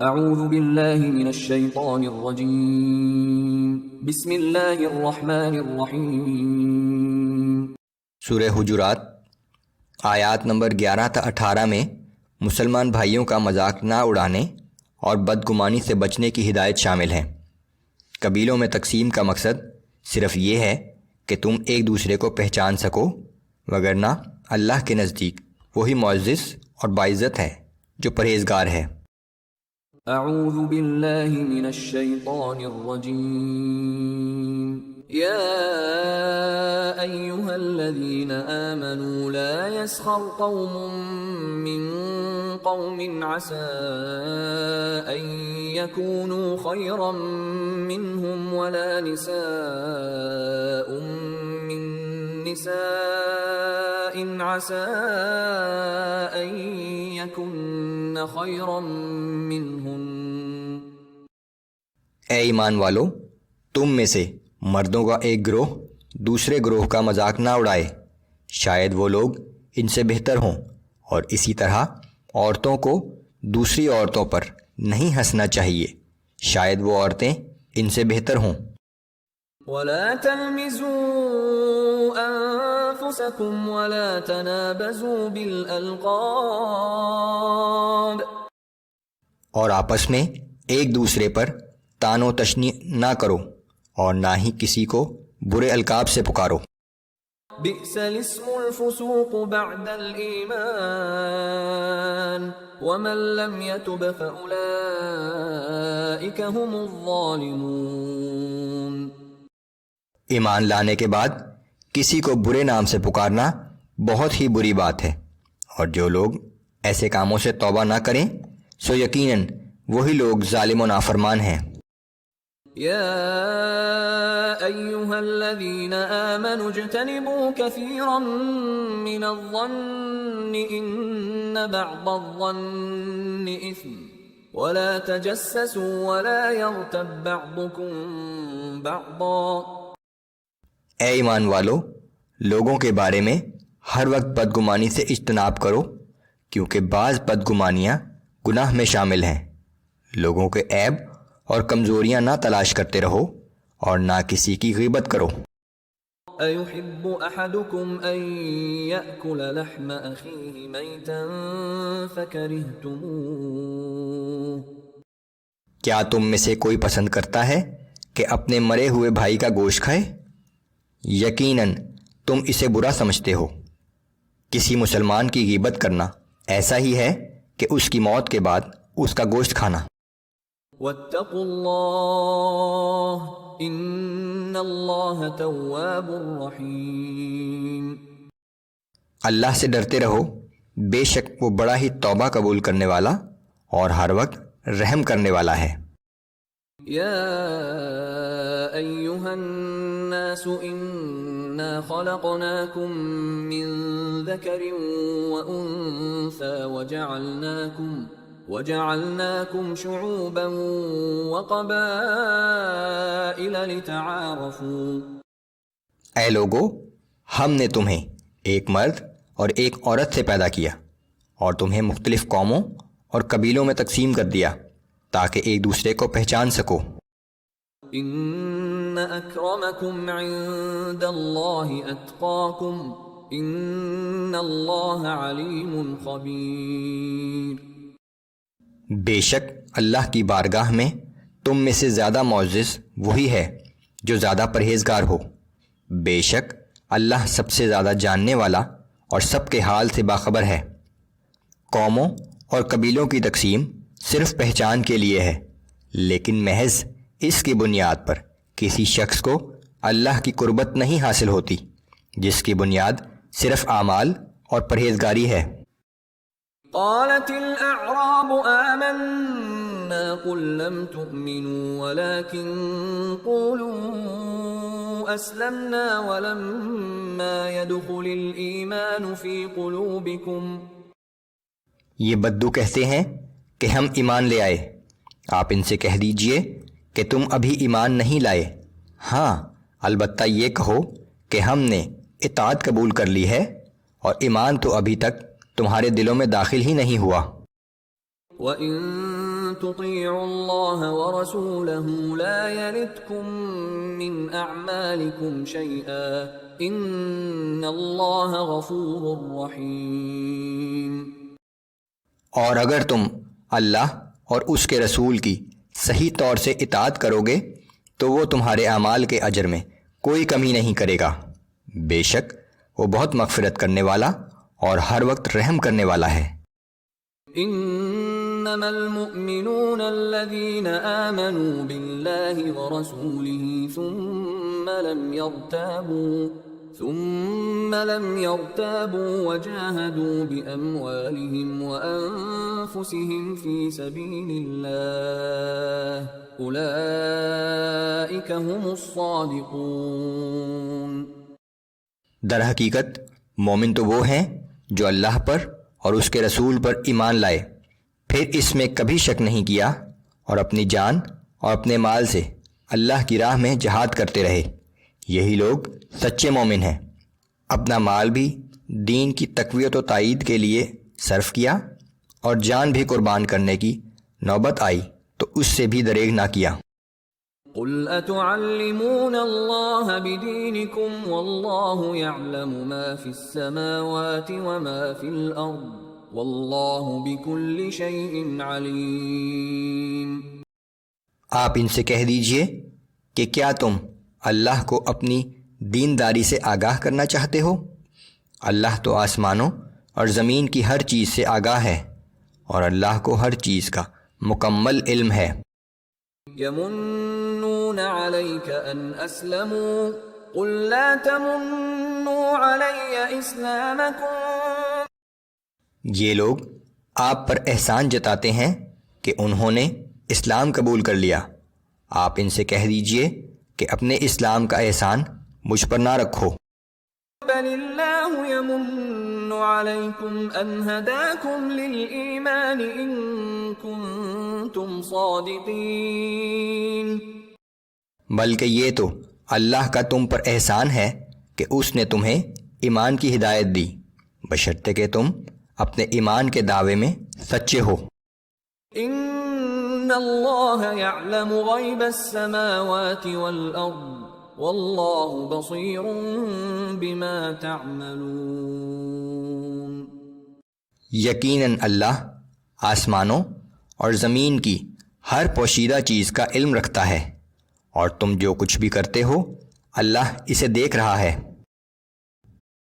اعوذ باللہ من الشیطان الرجیم بسم اللہ الرحمن الرحیم۔ سورہ حجرات آیات نمبر 11 تا 18 میں مسلمان بھائیوں کا مذاق نہ اڑانے اور بدگمانی سے بچنے کی ہدایت شامل ہے۔ قبیلوں میں تقسیم کا مقصد صرف یہ ہے کہ تم ایک دوسرے کو پہچان سکو، وگرنہ اللہ کے نزدیک وہی معزز اور باعزت ہے جو پرہیزگار ہے۔ اعوذ باللہ من الشیطان الرجیم یا ایہا الذین آمنوا لا يسخر قوم من قوم عسى ان يكونوا خيرا منهم ولا نساء من نساء عسى ان يكن خيرا منهن۔ اے ایمان والو، تم میں سے مردوں کا ایک گروہ دوسرے گروہ کا مذاق نہ اڑائے، شاید وہ لوگ ان سے بہتر ہوں، اور اسی طرح عورتوں کو دوسری عورتوں پر نہیں ہنسنا چاہیے، شاید وہ عورتیں ان سے بہتر ہوں۔ وَلَا تَلْمِزُوا أَنفُسَكُمْ وَلَا تَنَابَزُوا بِالْأَلْقَابِ، اور آپس میں ایک دوسرے پر طعن و تشنیع نہ کرو، اور نہ ہی کسی کو برے القاب سے پکارو۔ بِئْسَ الِاسْمُ الْفُسُوقُ بَعْدَ الْإِيمَانِ وَمَن لَّمْ يَتُبْ فَأُولَٰئِكَ هُمُ الظَّالِمُونَ۔ ایمان لانے کے بعد کسی کو برے نام سے پکارنا بہت ہی بری بات ہے، اور جو لوگ ایسے کاموں سے توبہ نہ کریں سو یقیناً وہی لوگ ظالم و نافرمان ہیں۔ یا ایہا الذین آمنوا اجتنبوا کثیرا من الظن ان بعض الظن اثم ولا تجسسوا ولا یغتب بعضکم بعضا۔ اے ایمان والو، لوگوں کے بارے میں ہر وقت بدگمانی سے اجتناب کرو، کیونکہ بعض بدگمانیاں گناہ میں شامل ہیں۔ لوگوں کے عیب اور کمزوریاں نہ تلاش کرتے رہو، اور نہ کسی کی غیبت کرو۔ ایحب احدکم ان یأکل لحم اخیہ میتا فکرہتموہ۔ کیا تم میں سے کوئی پسند کرتا ہے کہ اپنے مرے ہوئے بھائی کا گوشت کھائے؟ یقیناً تم اسے برا سمجھتے ہو۔ کسی مسلمان کی غیبت کرنا ایسا ہی ہے کہ اس کی موت کے بعد اس کا گوشت کھانا۔ واتقوا اللہ ان اللہ تواب رحیم۔ اللہ سے ڈرتے رہو، بے شک وہ بڑا ہی توبہ قبول کرنے والا اور ہر وقت رحم کرنے والا ہے۔ یا ایہا الناس انا خلقناکم من ذکر وانثى وجعلناکم شعوبا وقبائل لتعارفوا۔ اے لوگو، ہم نے تمہیں ایک مرد اور ایک عورت سے پیدا کیا، اور تمہیں مختلف قوموں اور قبیلوں میں تقسیم کر دیا تاکہ ایک دوسرے کو پہچان سکو۔ ان اکرمکم عند اللہ اتقاکم ان اللہ علیم خبیر۔ بے شک اللہ کی بارگاہ میں تم میں سے زیادہ معزز وہی ہے جو زیادہ پرہیزگار ہو۔ بے شک اللہ سب سے زیادہ جاننے والا اور سب کے حال سے باخبر ہے۔ قوموں اور قبیلوں کی تقسیم صرف پہچان کے لیے ہے، لیکن محض اس کی بنیاد پر کسی شخص کو اللہ کی قربت نہیں حاصل ہوتی، جس کی بنیاد صرف اعمال اور پرہیزگاری ہے۔ قالت الاعراب آمنا قل لم تؤمنوا ولكن قولوا اسلمنا ولما يدخل الايمان في قلوبكم۔ یہ بدو کہتے ہیں کہ ہم ایمان لے آئے، آپ ان سے کہہ دیجئے کہ تم ابھی ایمان نہیں لائے، ہاں البتہ یہ کہو کہ ہم نے اطاعت قبول کر لی ہے، اور ایمان تو ابھی تک تمہارے دلوں میں داخل ہی نہیں ہوا۔ وَإِن تطيعوا الله ورسوله لا يلتكم من أعمالكم شيئا إن الله غفور رحيم۔ اور اگر تم اللہ اور اس کے رسول کی صحیح طور سے اطاعت کرو گے تو وہ تمہارے اعمال کے اجر میں کوئی کمی نہیں کرے گا، بے شک وہ بہت مغفرت کرنے والا اور ہر وقت رحم کرنے والا ہے۔ انما المؤمنون الذين آمنوا بالله ورسوله ثم لم يرتابوا وجاهدوا بأموالهم وأنفسهم في سبيل الله أولئك هم الصادقون۔ در حقیقت مومن تو وہ ہیں جو اللہ پر اور اس کے رسول پر ایمان لائے، پھر اس میں کبھی شک نہیں کیا اور اپنی جان اور اپنے مال سے اللہ کی راہ میں جہاد کرتے رہے، یہی لوگ سچے مومن ہیں۔ اپنا مال بھی دین کی تقویت و تائید کے لیے صرف کیا اور جان بھی قربان کرنے کی نوبت آئی تو اس سے بھی دریغ نہ کیا۔ قل اتعلمون اللہ بدینکم واللہ یعلم ما فی السماوات وما فی الارض واللہ بکل شیء علیم۔ آپ ان سے کہہ دیجئے کہ کیا تم اللہ کو اپنی دینداری سے آگاہ کرنا چاہتے ہو؟ اللہ تو آسمانوں اور زمین کی ہر چیز سے آگاہ ہے اور اللہ کو ہر چیز کا مکمل علم ہے۔ یمنون علیک ان اسلموا قل لا تمنوا علی اسلامکم۔ یہ لوگ آپ پر احسان جتاتے ہیں کہ انہوں نے اسلام قبول کر لیا، آپ ان سے کہہ دیجئے کہ اپنے اسلام کا احسان مجھ پر نہ رکھو۔ بل اللہ یمن علیکم ان ہداکم للایمان ان کنتم صادقین۔ بلکہ یہ تو اللہ کا تم پر احسان ہے کہ اس نے تمہیں ایمان کی ہدایت دی، بشرطے کہ تم اپنے ایمان کے دعوے میں سچے ہو۔ ان اللہ یعلم غیب السماوات والارض واللہ بصیر بما تعملون۔ یقیناً اللہ آسمانوں اور زمین کی ہر پوشیدہ چیز کا علم رکھتا ہے اور تم جو کچھ بھی کرتے ہو اللہ اسے دیکھ رہا ہے۔